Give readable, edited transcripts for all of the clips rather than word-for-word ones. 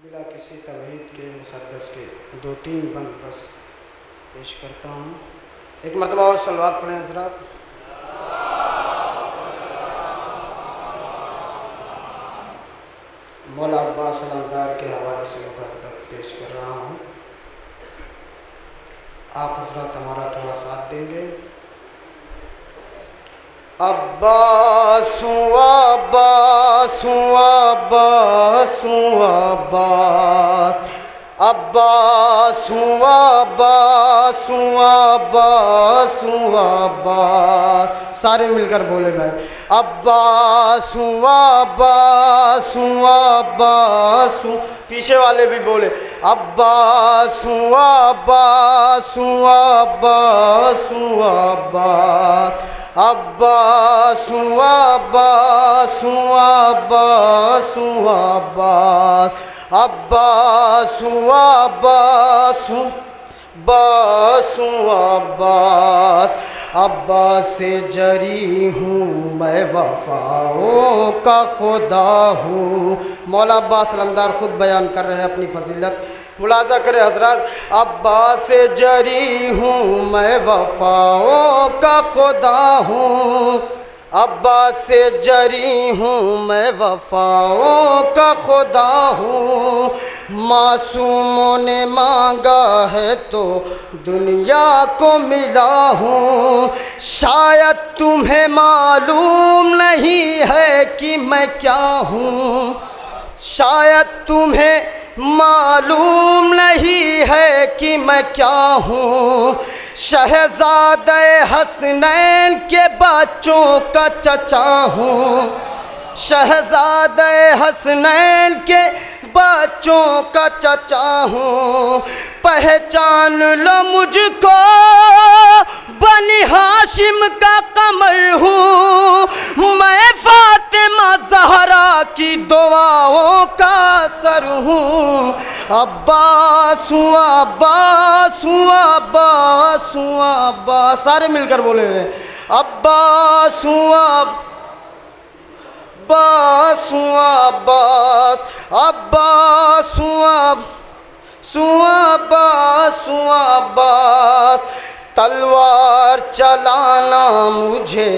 بلا کسی توحید کے مسدس کے دو تین بند بس پیش کرتا ہوں. ایک مرتبہ اور صلوات پڑھیں حضرات. مولا عباس علمدار کے حوالے سے مدد پیش کر رہا ہوں. آپ حضرات ہمارا تھوڑا ساتھ دیں گے. عباس عباس عباس عباس عباس عباس عباس عباس سارے مل کر بولے بھائی. عباس عباس عباس پیچھے والے بھی بولے. عباس عباس عباس عباس عباس عباس عباس عباس عباس عباس عباس عباس عباس سے جری ہوں میں وفاؤں کا خدا ہوں. مولا عباس علمدار خود بیان کر رہے ہیں اپنی فضیلت. ملاحظہ کرے حضرات. عباس سے جری ہوں میں وفاؤں کا خدا ہوں. عباس سے جری ہوں میں وفاؤں کا خدا ہوں. معصوموں نے مانگا ہے تو دنیا کو ملا ہوں. شاید تمہیں معلوم نہیں ہے کہ میں کیا ہوں. شاید تمہیں معلوم نہیں ہے کہ میں کیا ہوں. شہزادہ حسنین کے بچوں کا چچا ہوں. شہزادہ حسنین کے بچوں کا چچا ہوں. پہچان لو مجھ کو بنی ہاشم کا قمر ہوں. میں فاطمہ زہرا کی دعاؤں کا سر ہوں. عباس عباس عباس عباس سارے مل کر بولے رہے. عباس عباس عباس عباس عباس عباس تلوار چلانا مجھے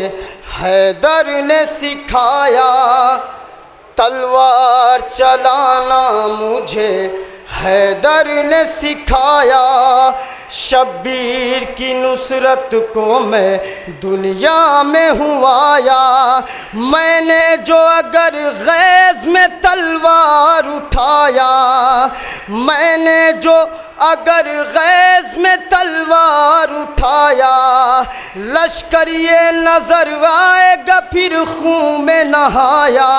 حیدر نے سکھایا. تلوار چلانا مجھے حیدر نے سکھایا. شبیر کی نصرت کو میں دنیا میں ہوں آیا. میں نے جو اگر غیظ میں تلوار اٹھایا. میں نے جو اگر غیظ میں تلوار اٹھایا. لشکر یہ نظر آئے گا پھر خون میں نہایا.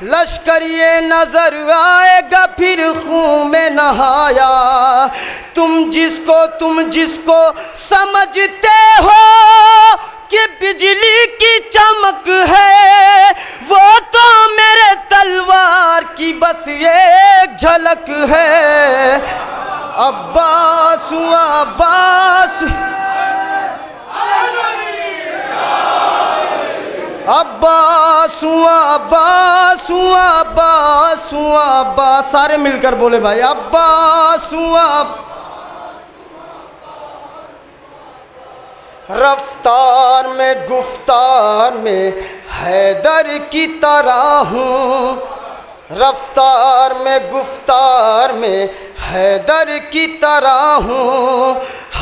لشکر یہ نظر آئے گا پھر خون میں نہایا. تم جس کو سمجھتے ہو کہ بجلی کی چمک ہے وہ تو میرے تلوار کی بس ایک جھلک ہے. عباس عباس عباس عباس عباس عباس سارے مل کر بولے بھائی. عباس رفتار میں گفتار میں حیدر کی طرح ہوں. رفتار میں گفتار میں حیدر کی طرح ہوں.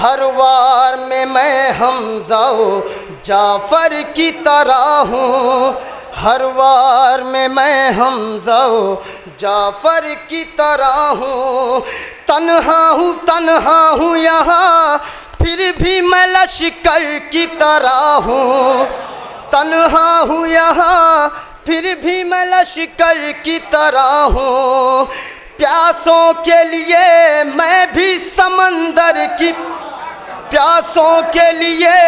ہر وار میں حمزہ و جعفر کی طرح ہوں. ہر وار میں حمزہ و جعفر کی طرح ہوں. تنہا ہوں یہاں پھر بھی میں لشکر کی طرح ہوں. تنہا ہوں یہاں پھر بھی میں لشکر کی طرح ہوں. پیاسوں کے لیے میں بھی سمندر کی پیاسوں کے لیے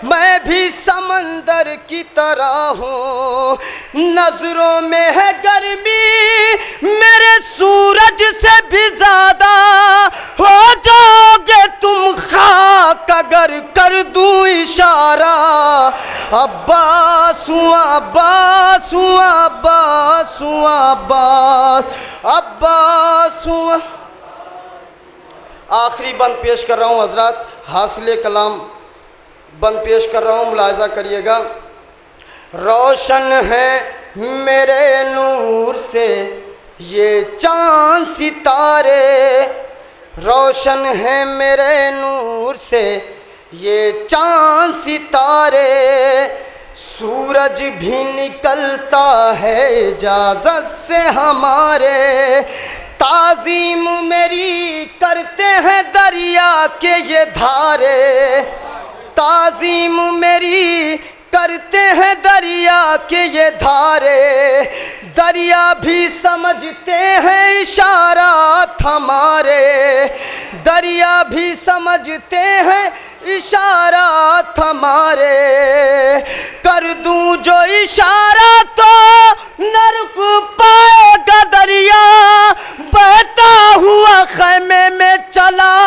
میں بھی سمندر کی طرح ہوں. نظروں میں ہے گرمی میرے سورج سے بھی زیادہ. ہو جاؤ گے تم خاک اگر کر دوں اشارہ. عباس عباس عباس عباس عباس ہوں. آخری بند پیش کر رہا ہوں حضرات، حاصل کلام بند پیش کر رہا ہوں، ملاحظہ کریے گا. روشن ہے میرے نور سے یہ چاند ستارے، روشن ہے میرے نور سے یہ چاند ستارے، سورج بھی نکلتا ہے اجازت سے ہمارے، تعظیم میری کرتے ہیں دریا کے یہ دھارے، تعظیم میری کرتے ہیں دریا کے یہ دھارے، دریا بھی سمجھتے ہیں اشارات ہمارے، دریا بھی سمجھتے ہیں اشارات ہمارے، کر دوں جو اشارہ تو نرک پائے گا دریا، بہتا ہوا خیمے میں چلا